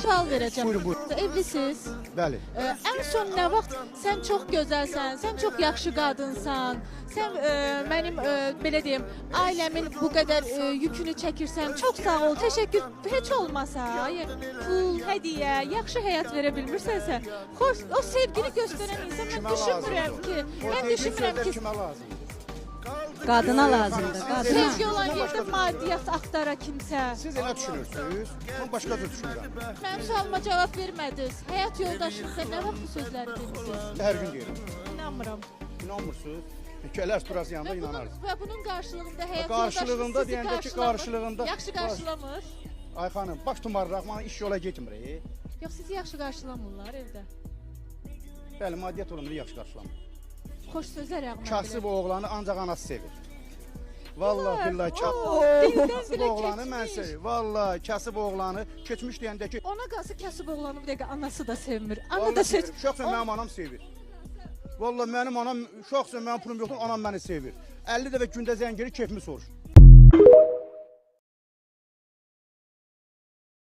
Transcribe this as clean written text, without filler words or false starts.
sual verəcəm. Buyurun, buyurun. Evlisiniz. Bəli. Ən son nə vaxt sən çox gözəlsən, sən çox yaxşı qadınsan, sən mənim belə deyim, ailəmin bu qədər yükünü çəkirsən. Çox sağ ol, təşəkkür. Heç olmasa, pul, hədiyyə, yaxşı həyat verə bilmirsənsə, xoş, o sevgini göstərən insan mən düşünmürəm ki, Kimə lazımdır? Qadına lazımdır, qadına. sevgi olan yerdə maddiyyat axtara kimsə. Siz elə düşünürsünüz, mən başqa cür düşünürəm. Mənim sualıma cavab vermədiniz. Həyat yoldaşınızda nə vaxt bu sözləri demisiniz? Hər gün deyirəm. İnanmıram. İnanmırsınız? Gələr turası yanında inanarsınız. Və bunun qarşılığında həyat Qarşılığında yoldaşınız sizi deyəndə ki, qarşılamır. qarşılığında. Yaxşı qarşılamır. Ay xanım, baş tumarıraq, mən iş yola getmir. Yox, sizi yaxşı qarşılamırlar evdə. Bəli, maddiyyat olunur, yaxşı qarşılamır. Xoş sözə rəğmən Kasıb oğlanı ancaq anası sevir. Vallahi billahi dildən kasıb bilə oğlanı mən keçmiş. sevir. Vallahi kasıb oğlanı keçmiş deyəndə ki, Ona qalsa kasıb oğlanı bir dəqiqə anası da sevmir. Ana da seç. uşaqsan mənim anam sevir. Vallahi mənim anam uşaqsan mənim pulum yoxdur, anam məni sevir. 50 dəfə gündə zəng gəlir, keyfimi soruşur.